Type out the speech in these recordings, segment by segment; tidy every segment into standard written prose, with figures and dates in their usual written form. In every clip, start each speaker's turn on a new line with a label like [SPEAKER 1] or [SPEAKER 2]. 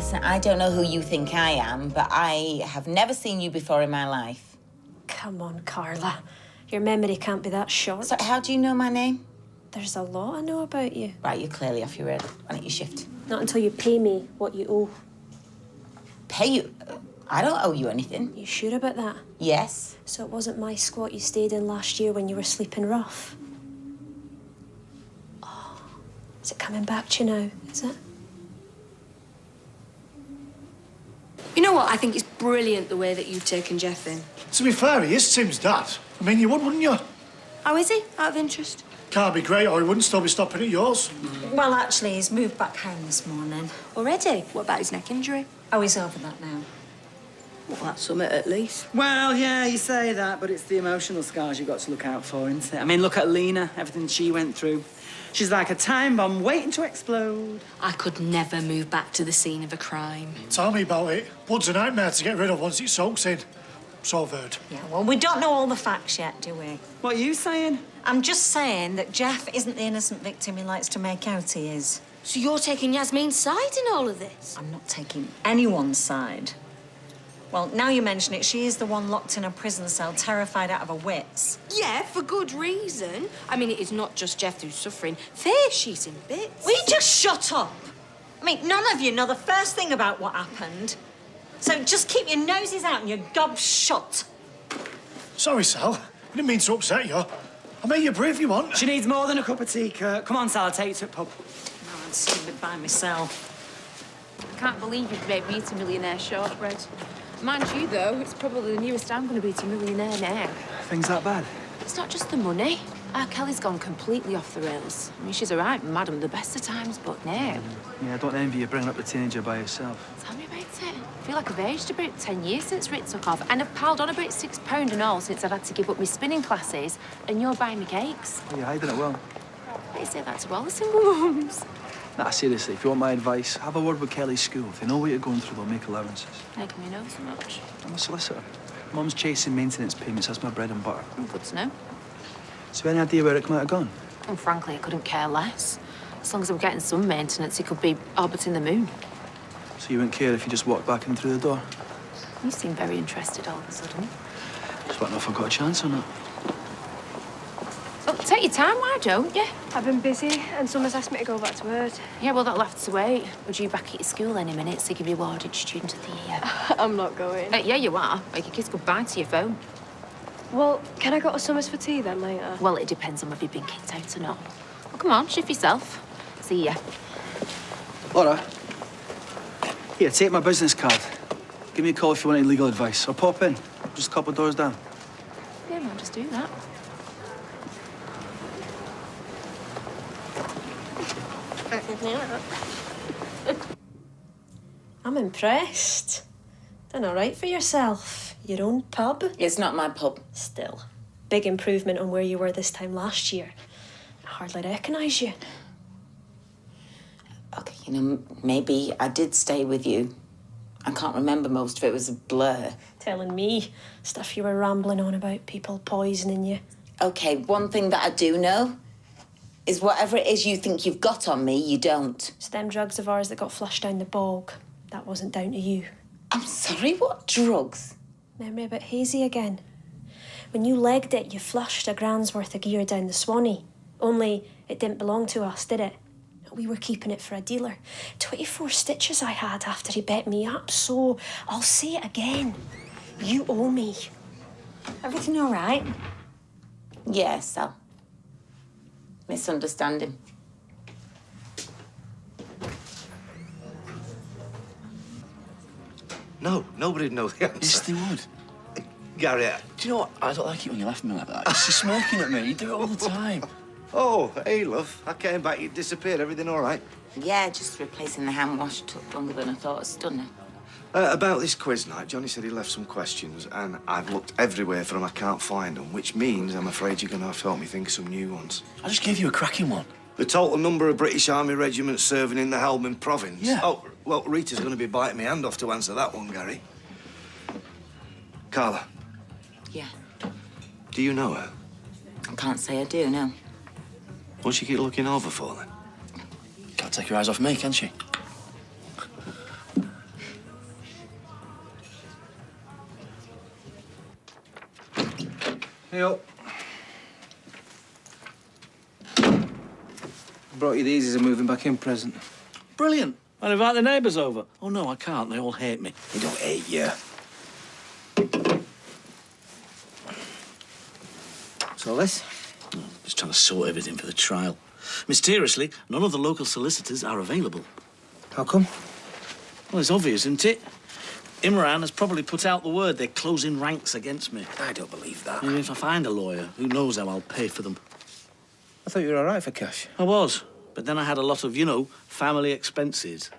[SPEAKER 1] Listen, I don't know who you think I am, but I have never seen you before in my life.
[SPEAKER 2] Come on, Carla. Your memory can't be that short.
[SPEAKER 1] So how do you know my name?
[SPEAKER 2] There's a lot I know about you.
[SPEAKER 1] Right, you're clearly off your head. Why don't you shift?
[SPEAKER 2] Not until you pay me what you owe.
[SPEAKER 1] Pay you? I don't owe you anything.
[SPEAKER 2] You sure about that?
[SPEAKER 1] Yes.
[SPEAKER 2] So it wasn't my squat you stayed in last year when you were sleeping rough? Oh, is it coming back to you now, is it?
[SPEAKER 3] You know what? I think it's brilliant the way that you've taken Jeff in.
[SPEAKER 4] To be fair, he is Tim's dad. I mean, you would, wouldn't you?
[SPEAKER 3] How is he? Out of interest?
[SPEAKER 4] Can't be great, or he wouldn't still be stopping at yours.
[SPEAKER 5] Well, actually, he's moved back home this morning.
[SPEAKER 3] Already? What about his neck injury?
[SPEAKER 5] Oh, he's over that now.
[SPEAKER 3] Well, that's something at least.
[SPEAKER 6] Well, yeah, you say that, but it's the emotional scars you've got to look out for, isn't it? I mean, look at Lena, everything she went through. She's like a time bomb waiting to explode.
[SPEAKER 3] I could never move back to the scene of a crime.
[SPEAKER 4] Tell me about it. Blood's a nightmare to get rid of once it soaks in. So I've heard.
[SPEAKER 5] Yeah, well, we don't know all the facts yet, do we?
[SPEAKER 6] What are you saying?
[SPEAKER 5] I'm just saying that Jeff isn't the innocent victim he likes to make out he is.
[SPEAKER 3] So you're taking Yasmin's side in all of this?
[SPEAKER 5] I'm not taking anyone's side. Well, now you mention it, she is the one locked in a prison cell, terrified out of her wits.
[SPEAKER 3] Yeah, for good reason. I mean, it is not just Jeff who's suffering. Faye, she's in bits.
[SPEAKER 5] Will you just shut up? I mean, none of you know the first thing about what happened. So just keep your noses out and your gobs shut.
[SPEAKER 4] Sorry, Sal. I didn't mean to upset you. I made you brew if you want.
[SPEAKER 6] She needs more than a cup of tea, Kurt. Come on, Sal, I'll take you to the pub.
[SPEAKER 5] No, I'd skim it by myself.
[SPEAKER 7] I can't believe you've made me to millionaire shortbread. Mind you, though, it's probably the nearest I'm going to be to millionaire now.
[SPEAKER 6] Things that bad?
[SPEAKER 7] It's not just the money. Our Kelly's gone completely off the rails. I mean, she's all right, madam, the best of times, but now...
[SPEAKER 8] Yeah, I don't envy you bringing up the teenager by yourself.
[SPEAKER 7] Tell me about it. I feel like I've aged about 10 years since Rit took off, and I've piled on about £6 and all since I've had to give up my spinning classes, and you're buying me cakes.
[SPEAKER 8] Oh, you're hiding it well.
[SPEAKER 7] I say that to all the single mums.
[SPEAKER 8] Nah, seriously, if you want my advice, have a word with Kelly's school. If they know what you're going through, they'll make allowances.
[SPEAKER 7] How can we know so much?
[SPEAKER 8] I'm a solicitor. Mum's chasing maintenance payments. That's my bread and butter.
[SPEAKER 7] Good to know.
[SPEAKER 8] So any idea where it might have gone?
[SPEAKER 7] And frankly, I couldn't care less. As long as I'm getting some maintenance, it could be orbiting the moon.
[SPEAKER 8] So you wouldn't care if you just walked back in through the door?
[SPEAKER 7] You seem very interested all of a sudden.
[SPEAKER 8] Just want to know if I've got a chance or not.
[SPEAKER 7] Well, take your time, why don't you?
[SPEAKER 2] I've been busy and someone's asked me to go back to Word.
[SPEAKER 7] Yeah, well, that'll have to wait. We're due back at your school any minute to give you awarded student of the year.
[SPEAKER 2] I'm not going.
[SPEAKER 7] Yeah, you are. Make your kiss goodbye to your phone.
[SPEAKER 2] Well, can I go to Summers for tea then later?
[SPEAKER 7] Well, it depends on whether you've been kicked out or not. Well, come on, shift yourself. See ya.
[SPEAKER 8] Laura. Here, take my business card. Give me a call if you want any legal advice. Or pop in. Just a couple of doors down.
[SPEAKER 7] Yeah, man, just do that.
[SPEAKER 2] I'm impressed. Done all right for yourself. Your own pub.
[SPEAKER 1] It's not my pub.
[SPEAKER 2] Still, big improvement on where you were this time last year. I hardly recognise you.
[SPEAKER 1] Okay, you know, maybe I did stay with you. I can't remember most of it. It was a blur.
[SPEAKER 2] Telling me stuff you were rambling on about, people poisoning you.
[SPEAKER 1] Okay, one thing that I do know is whatever it is you think you've got on me, you don't.
[SPEAKER 2] It's them drugs of ours that got flushed down the bog. That wasn't down to you.
[SPEAKER 1] I'm sorry, what drugs?
[SPEAKER 2] Memory a bit hazy again. When you legged it, you flushed a grand's worth of gear down the Swanee. Only it didn't belong to us, did it? We were keeping it for a dealer. 24 stitches I had after he bet me up, so I'll say it again. You owe me.
[SPEAKER 5] Everything all right?
[SPEAKER 1] Yes, Sal. Misunderstanding.
[SPEAKER 9] No, nobody'd know the answer.
[SPEAKER 8] Yes, they would.
[SPEAKER 9] Gary,
[SPEAKER 8] Do you know what? I don't like it when you laugh at me like that. You're smirking at me. You do it all the time.
[SPEAKER 9] oh, hey, love. I came back, you disappeared. Everything all right?
[SPEAKER 1] Yeah, just replacing the hand wash took longer than I thought. It's done now.
[SPEAKER 9] About this quiz night, Johnny said he left some questions, and I've looked everywhere for them. I can't find them, which means I'm afraid you're going to have to help me think of some new ones.
[SPEAKER 8] I just gave you a cracking one.
[SPEAKER 9] The total number of British Army regiments serving in the Helmand province?
[SPEAKER 8] Yeah.
[SPEAKER 9] Oh, well, Rita's going to be biting my hand off to answer that one, Gary. Carla,
[SPEAKER 1] Yeah.
[SPEAKER 9] do you know her?
[SPEAKER 1] I can't say I do, no.
[SPEAKER 9] What's she keep looking over for, then?
[SPEAKER 8] Can't take your eyes off me, can she? Hey up. Brought you these as a moving back in present.
[SPEAKER 10] Brilliant. I'll invite the neighbours over. Oh, no, I can't. They all hate me.
[SPEAKER 8] They don't hate you. So, Les?
[SPEAKER 10] Just trying to sort everything for the trial. Mysteriously, none of the local solicitors are available.
[SPEAKER 8] How come?
[SPEAKER 10] Well, it's obvious, isn't it? Imran has probably put out the word they're closing ranks against me.
[SPEAKER 8] I don't believe that.
[SPEAKER 10] And if I find a lawyer, who knows how I'll pay for them.
[SPEAKER 8] I thought you were all right for cash.
[SPEAKER 10] I was, but then I had a lot of, family expenses.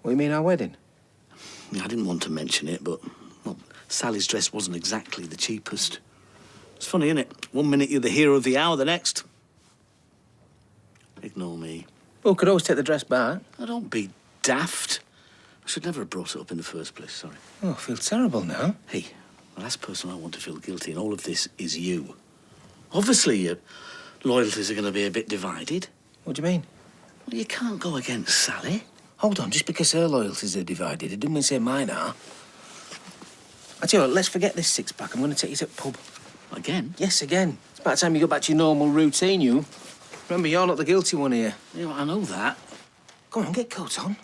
[SPEAKER 8] What do you mean, our wedding?
[SPEAKER 10] Yeah, I didn't want to mention it, but, well, Sally's dress wasn't exactly the cheapest. It's funny, isn't it? One minute you're the hero of the hour, the next. Ignore me.
[SPEAKER 8] Well, could always take the dress back.
[SPEAKER 10] Oh, don't be daft. I should never have brought it up in the first place, sorry.
[SPEAKER 8] Oh, I feel terrible now.
[SPEAKER 10] Hey, the last person I want to feel guilty in all of this is you. Obviously, your loyalties are going to be a bit divided.
[SPEAKER 8] What do you mean?
[SPEAKER 10] Well, you can't go against Sally.
[SPEAKER 8] Hold on, just because her loyalties are divided, it doesn't mean say mine are. I tell you what, let's forget this six-pack. I'm going to take you to the pub.
[SPEAKER 10] Again?
[SPEAKER 8] Yes, again. It's about time you go back to your normal routine, you. Remember, you're not the guilty one here.
[SPEAKER 10] Yeah, well, I know that.
[SPEAKER 8] Go on, get coat on.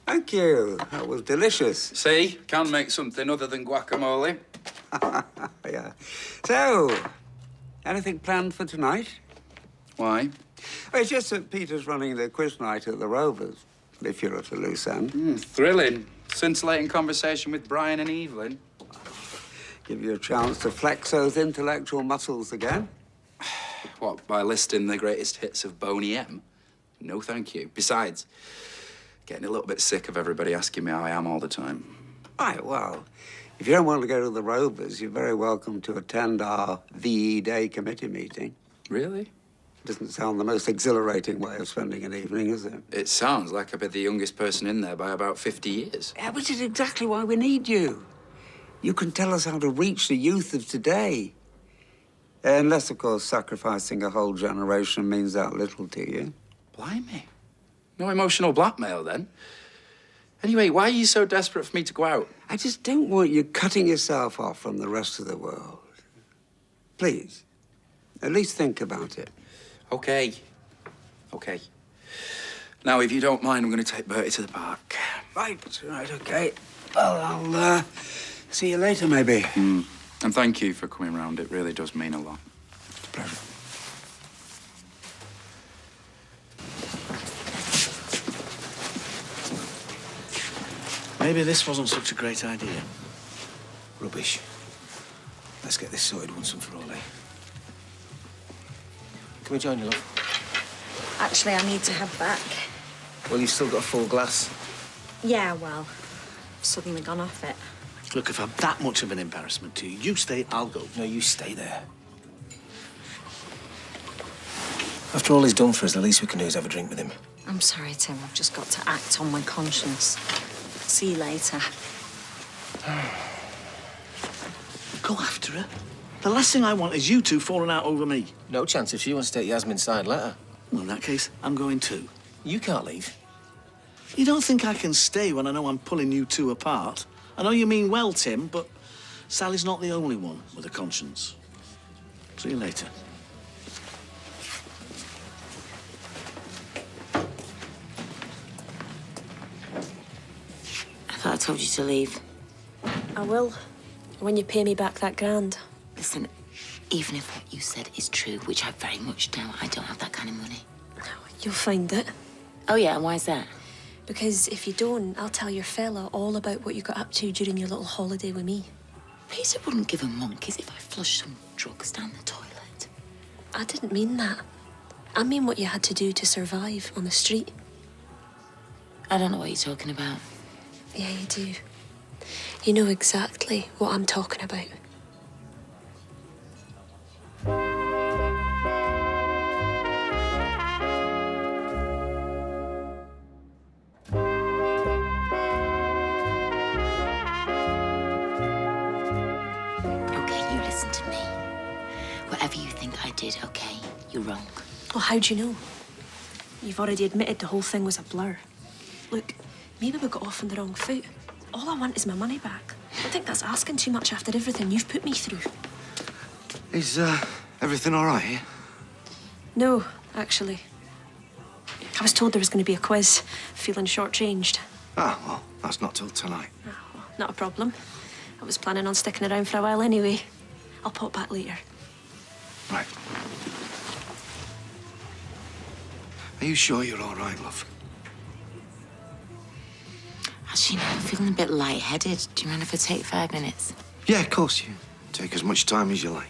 [SPEAKER 11] Thank you. That was delicious.
[SPEAKER 12] See? Can make something other than guacamole.
[SPEAKER 11] Yeah. So, anything planned for tonight?
[SPEAKER 12] Why?
[SPEAKER 11] Well, it's just that Peter's running the quiz night at the Rovers, if you're at a loose end.
[SPEAKER 12] Thrilling. Scintillating conversation with Brian and Evelyn.
[SPEAKER 11] Give you a chance to flex those intellectual muscles again.
[SPEAKER 12] What, by listing the greatest hits of Boney M? No, thank you. Besides, getting a little bit sick of everybody asking me how I am all the time.
[SPEAKER 11] Right, well, if you don't want to go to the Rovers, you're very welcome to attend our VE Day committee meeting.
[SPEAKER 12] Really?
[SPEAKER 11] Doesn't sound the most exhilarating way of spending an evening, is it?
[SPEAKER 12] It sounds like I've been the youngest person in there by about 50 years.
[SPEAKER 11] Yeah, which is exactly why we need you. You can tell us how to reach the youth of today. Unless, of course, sacrificing a whole generation means that little to you.
[SPEAKER 12] Blimey. No emotional blackmail, then. Anyway, why are you so desperate for me to go out?
[SPEAKER 11] I just don't want you cutting yourself off from the rest of the world. Please, at least think about it.
[SPEAKER 12] Okay. Okay. Now, if you don't mind, I'm going to take Bertie to the park.
[SPEAKER 11] Right, okay. Well, I'll see you later, maybe.
[SPEAKER 12] And thank you for coming round. It really does mean a lot.
[SPEAKER 11] It's a pleasure.
[SPEAKER 10] Maybe this wasn't such a great idea.
[SPEAKER 8] Rubbish. Let's get this sorted once and for all, eh? Can we join you, love?
[SPEAKER 5] Actually, I need to head back.
[SPEAKER 8] Well, you've still got a full glass.
[SPEAKER 5] Yeah, well, I've suddenly gone off it.
[SPEAKER 10] Look, if I'm that much of an embarrassment to you, you stay, I'll go.
[SPEAKER 8] No, you stay there. After all he's done for us, the least we can do is have a drink with him.
[SPEAKER 5] I'm sorry, Tim. I've just got to act on my conscience. See you later.
[SPEAKER 10] Go after her. The last thing I want is you two falling out over me.
[SPEAKER 8] No chance if she wants to take Yasmin's side, let her.
[SPEAKER 10] Well, in that case, I'm going too.
[SPEAKER 8] You can't leave.
[SPEAKER 10] You don't think I can stay when I know I'm pulling you two apart? I know you mean well, Tim, but Sally's not the only one with a conscience. See you later.
[SPEAKER 1] I thought I told you to leave.
[SPEAKER 2] I will, when you pay me back that grand.
[SPEAKER 1] Listen, even if what you said is true, which I very much doubt, I don't have that kind of money.
[SPEAKER 2] You'll find it.
[SPEAKER 1] Oh, yeah, and why is that?
[SPEAKER 2] Because if you don't, I'll tell your fella all about what you got up to during your little holiday with me.
[SPEAKER 1] Peter wouldn't give a monkeys if I flushed some drugs down the toilet.
[SPEAKER 2] I didn't mean that. I mean what you had to do to survive on the street.
[SPEAKER 1] I don't know what you're talking about.
[SPEAKER 2] Yeah, you do. You know exactly what I'm talking about.
[SPEAKER 1] Okay, you listen to me. Whatever you think I did, okay, you're wrong.
[SPEAKER 2] Well, how'd you know? You've already admitted the whole thing was a blur. Look, maybe we got off on the wrong foot. All I want is my money back. I think that's asking too much after everything you've put me through.
[SPEAKER 9] Is everything all right here?
[SPEAKER 2] No, actually. I was told there was going to be a quiz. Feeling shortchanged.
[SPEAKER 9] Ah, well, that's not till tonight.
[SPEAKER 2] Oh, well, not a problem. I was planning on sticking around for a while anyway. I'll pop back later.
[SPEAKER 9] Right. Are you sure you're all right, love?
[SPEAKER 1] Actually, no, I'm feeling a bit lightheaded. Do you mind if I take 5 minutes?
[SPEAKER 9] Yeah, of course. You take as much time as you like.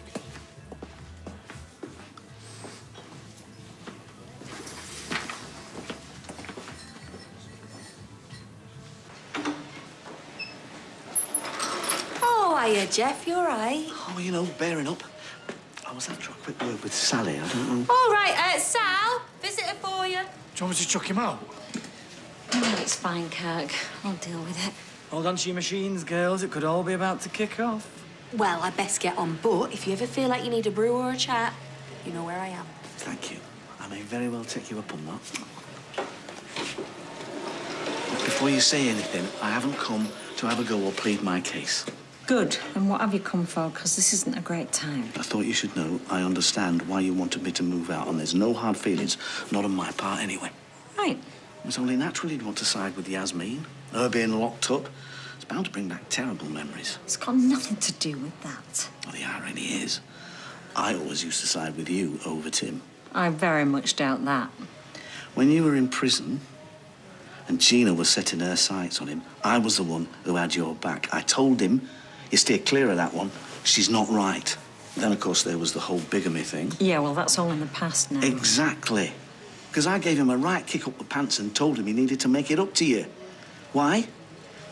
[SPEAKER 3] Oh, hiya, Jeff. You all right?
[SPEAKER 10] Oh, you know, bearing up. I was after a quick word with Sally. I don't know.
[SPEAKER 3] All right, Sal. Visitor for you.
[SPEAKER 4] Do you want me to chuck him out?
[SPEAKER 5] Oh, it's fine, Kirk. I'll deal with it.
[SPEAKER 6] Hold on to your machines, girls. It could all be about to kick off.
[SPEAKER 3] Well, I best get on, but if you ever feel like you need a brew or a chat, you know where I am.
[SPEAKER 10] Thank you. I may very well take you up on that. But before you say anything, I haven't come to have a go or plead my case.
[SPEAKER 5] Good. And what have you come for? Because this isn't a great time.
[SPEAKER 10] I thought you should know I understand why you wanted me to move out, and there's no hard feelings, not on my part anyway.
[SPEAKER 5] Right.
[SPEAKER 10] It's only natural you'd want to side with Yasmin. Her being locked up, it's bound to bring back terrible memories.
[SPEAKER 5] It's got nothing to do with that.
[SPEAKER 10] Well, the irony is, I always used to side with you over Tim.
[SPEAKER 5] I very much doubt that.
[SPEAKER 10] When you were in prison and Gina was setting her sights on him, I was the one who had your back. I told him, you steer clear of that one. She's not right. Then, of course, there was the whole bigamy thing.
[SPEAKER 5] Yeah, well, that's all in the past now.
[SPEAKER 10] Exactly. Because I gave him a right kick up the pants and told him he needed to make it up to you. Why?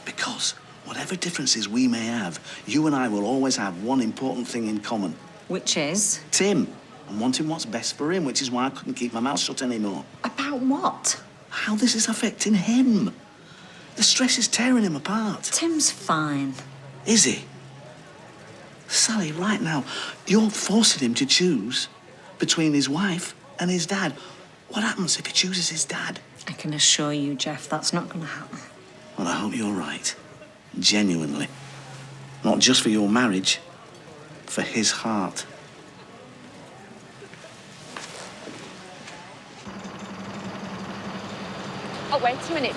[SPEAKER 10] Because whatever differences we may have, you and I will always have one important thing in common.
[SPEAKER 5] Which is?
[SPEAKER 10] Tim. And wanting what's best for him, which is why I couldn't keep my mouth shut anymore.
[SPEAKER 5] About what?
[SPEAKER 10] How this is affecting him. The stress is tearing him apart.
[SPEAKER 5] Tim's fine.
[SPEAKER 10] Is he? Sally, right now, you're forcing him to choose between his wife and his dad. What happens if he chooses his dad?
[SPEAKER 5] I can assure you, Jeff, that's not going to happen.
[SPEAKER 10] Well, I hope you're right. Genuinely. Not just for your marriage, for his heart.
[SPEAKER 7] Oh, wait a minute.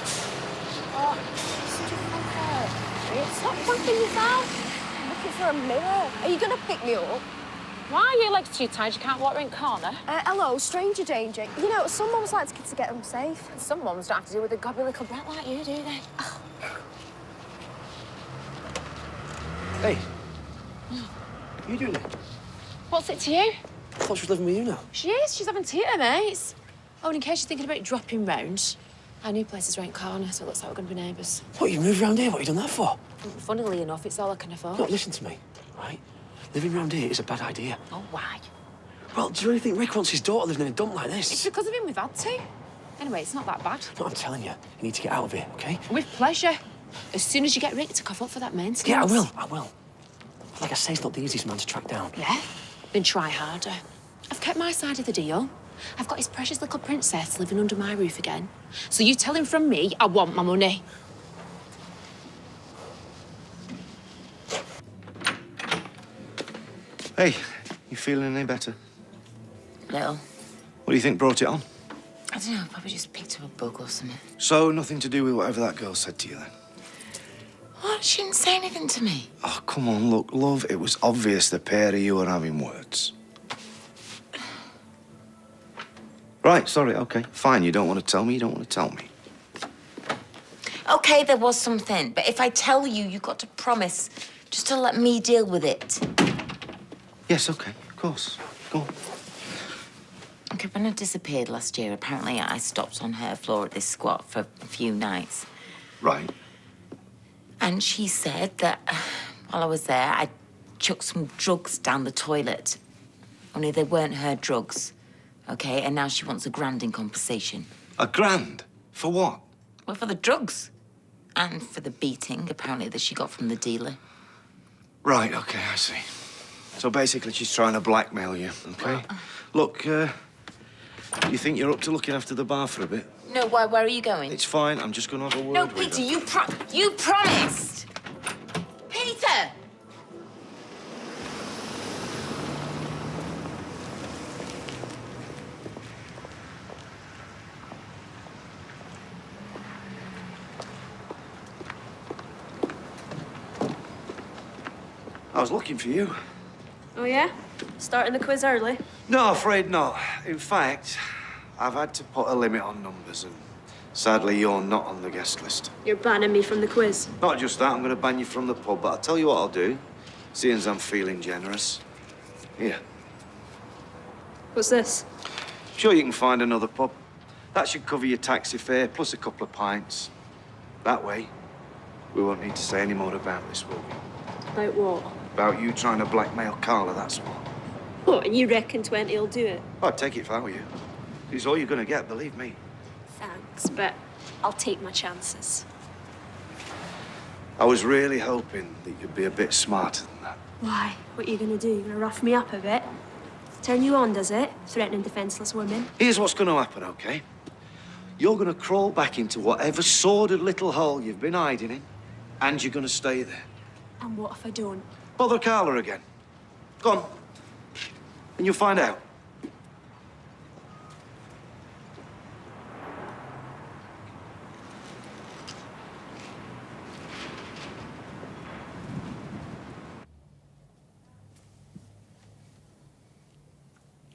[SPEAKER 7] Oh, such a fucker. Stop fucking yourself. I'm looking for a mirror. Are you going to pick me up? Why are your legs too tight? You can't walk around corner.
[SPEAKER 13] Hello, stranger danger. You know, some mums like kids to get them safe.
[SPEAKER 7] Some mums don't have to deal with a gobby little brat like you, do they?
[SPEAKER 14] Hey. What are you doing there?
[SPEAKER 7] What's it to you?
[SPEAKER 14] I thought she was living with you now.
[SPEAKER 7] She is. She's having tea at her mates. Oh, and in case you're thinking about dropping round, our new place is round corner, so it looks like we're going to be neighbours.
[SPEAKER 14] What, you moved around here? What have you done that for?
[SPEAKER 7] Funnily enough, it's all I can afford.
[SPEAKER 14] Look, listen to me, right? Living around here is a bad idea.
[SPEAKER 7] Oh, why?
[SPEAKER 14] Well, do you really think Rick wants his daughter living in a dump like this?
[SPEAKER 7] It's because of him we've had to. Anyway, it's not that bad.
[SPEAKER 14] No, I'm telling you, you need to get out of here, OK?
[SPEAKER 7] With pleasure. As soon as you get Rick to cough up for that maintenance.
[SPEAKER 14] Yeah, I will. Like I say, it's not the easiest man to track down.
[SPEAKER 7] Yeah? Then try harder. I've kept my side of the deal. I've got his precious little princess living under my roof again. So you tell him from me, I want my money.
[SPEAKER 9] Hey, you feeling any better?
[SPEAKER 1] Little.
[SPEAKER 9] What do you think brought it on?
[SPEAKER 1] I don't know, probably just picked up a bug or something.
[SPEAKER 9] So, nothing to do with whatever that girl said to you then?
[SPEAKER 1] What? She didn't say anything to me.
[SPEAKER 9] Oh, come on, look, love, it was obvious the pair of you were having words. Right, sorry, OK. Fine, you don't want to tell me, you don't want to tell me.
[SPEAKER 1] OK, there was something, but if I tell you, you've got to promise just to let me deal with it.
[SPEAKER 9] Yes, OK, of course. Go on.
[SPEAKER 1] OK, when I disappeared last year, apparently I stopped on her floor at this squat for a few nights.
[SPEAKER 9] Right.
[SPEAKER 1] And she said that while I was there, I chucked some drugs down the toilet. Only they weren't her drugs, OK? And now she wants $1,000 in compensation.
[SPEAKER 9] $1,000? For what?
[SPEAKER 1] Well, for the drugs. And for the beating, apparently, that she got from the dealer.
[SPEAKER 9] Right, OK, I see. So basically, she's trying to blackmail you, OK? Look, you think you're up to looking after the bar for a bit?
[SPEAKER 1] No, why? Where are you going?
[SPEAKER 9] It's fine. I'm just going to have a word
[SPEAKER 1] No,
[SPEAKER 9] with
[SPEAKER 1] Peter,
[SPEAKER 9] her.
[SPEAKER 1] you promised. Peter!
[SPEAKER 9] I was looking for you.
[SPEAKER 2] Oh, yeah? Starting the quiz early?
[SPEAKER 9] No, afraid not. In fact, I've had to put a limit on numbers, and sadly, you're not on the guest list.
[SPEAKER 2] You're banning me from the quiz.
[SPEAKER 9] Not just that, I'm going to ban you from the pub, but I'll tell you what I'll do, seeing as I'm feeling generous. Here.
[SPEAKER 2] What's this?
[SPEAKER 9] Sure you can find another pub. That should cover your taxi fare, plus a couple of pints. That way, we won't need to say any more about this, will we?
[SPEAKER 2] About what?
[SPEAKER 9] About you trying to blackmail Carla, that's what.
[SPEAKER 2] What, and you reckon 20 will do it?
[SPEAKER 9] I'd take it if I were you. It's all you're going to get, believe me.
[SPEAKER 2] Thanks, but I'll take my chances.
[SPEAKER 9] I was really hoping that you'd be a bit smarter than that.
[SPEAKER 2] Why? What are you gonna do? You gonna rough me up a bit? Turn you on, does it? Threatening defenseless women?
[SPEAKER 9] Here's what's going to happen, OK? You're going to crawl back into whatever sordid little hole you've been hiding in, and you're going to stay there.
[SPEAKER 2] And what if I don't?
[SPEAKER 9] Bother Carla again. Go on. And you'll find out.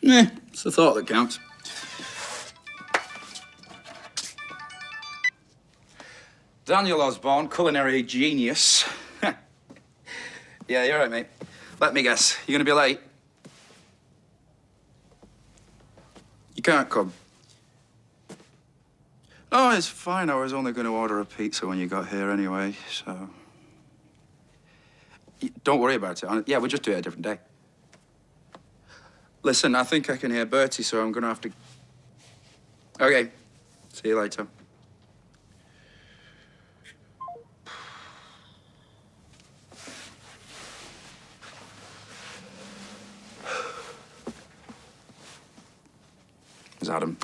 [SPEAKER 12] It's the thought that counts. Daniel Osborne, culinary genius. Yeah, you're right, mate. Let me guess. You're gonna be late? You can't come. Oh, it's fine. I was only going to order a pizza when you got here anyway, so... Don't worry about it. Yeah, we'll just do it a different day. Listen, I think I can hear Bertie, so I'm going to have to... Okay. See you later. It's Adam.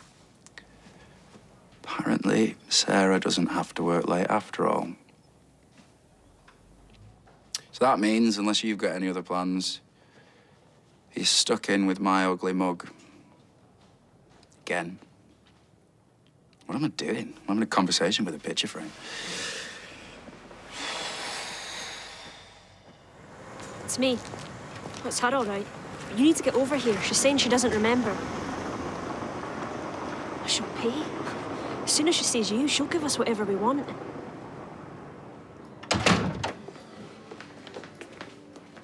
[SPEAKER 12] Apparently, Sarah doesn't have to work late after all. So that means, unless you've got any other plans, he's stuck in with my ugly mug. Again. What am I doing? I'm having a conversation with a picture frame.
[SPEAKER 2] It's me. It's her, all right. But you need to get over here. She's saying she doesn't remember. She'll pay. As soon as she sees you, she'll give us whatever we want.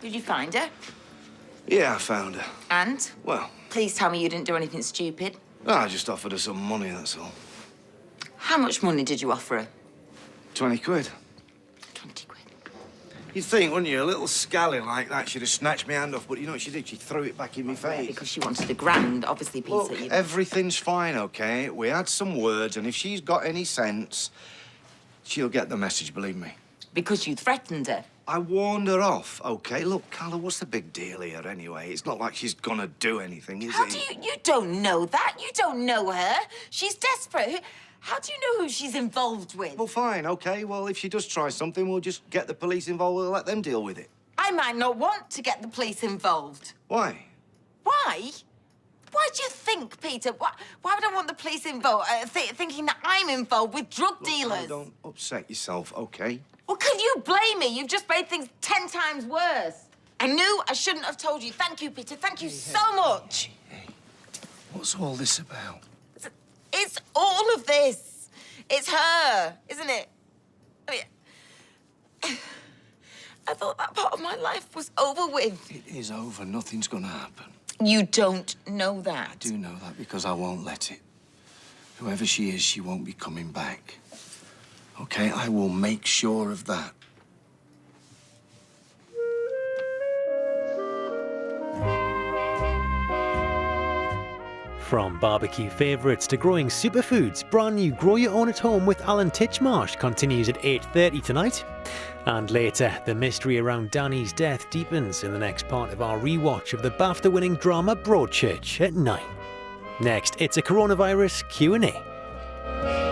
[SPEAKER 1] Did you find her?
[SPEAKER 9] Yeah, I found her.
[SPEAKER 1] And?
[SPEAKER 9] Well...
[SPEAKER 1] Please tell me you didn't do anything stupid.
[SPEAKER 9] No, I just offered her some money, that's all.
[SPEAKER 1] How much money did you offer her?
[SPEAKER 9] 20 quid.
[SPEAKER 1] 20 quid.
[SPEAKER 9] You'd think, wouldn't you? A little scally like that should have snatched my hand off, but you know what she did? She threw it back in my face.
[SPEAKER 1] Because she wanted a grand, obviously, Peter.
[SPEAKER 9] Look, everything's fine, OK? We had some words, and if she's got any sense, she'll get the message, believe me.
[SPEAKER 1] Because you threatened her?
[SPEAKER 9] I warned her off, OK? Look, Carla, what's the big deal here, anyway? It's not like she's gonna do anything, is it?
[SPEAKER 1] You don't know that. You don't know her. She's desperate. How do you know who she's involved with?
[SPEAKER 9] Well, fine, OK. Well, if she does try something, we'll just get the police involved. We'll let them deal with it.
[SPEAKER 1] I might not want to get the police involved.
[SPEAKER 9] Why?
[SPEAKER 1] Why? Why do you think, Peter? Why would I want the police involved, thinking that I'm involved with drug dealers?
[SPEAKER 9] Don't upset yourself, OK?
[SPEAKER 1] Well, can you blame me? You've just made things 10 times worse. I knew I shouldn't have told you. Thank you, Peter. Thank you so much.
[SPEAKER 9] Hey, what's all this about?
[SPEAKER 1] It's all of this. It's her, isn't it? I mean, I thought that part of my life was over with.
[SPEAKER 9] It is over. Nothing's gonna happen.
[SPEAKER 1] You don't know that.
[SPEAKER 9] I do know that because I won't let it. Whoever she is, she won't be coming back. OK, I will make sure of that.
[SPEAKER 15] From barbecue favourites to growing superfoods, brand new Grow Your Own at Home with Alan Titchmarsh continues at 8:30 tonight. And later, the mystery around Danny's death deepens in the next part of our rewatch of the BAFTA-winning drama Broadchurch at 9. Next, it's a coronavirus Q&A.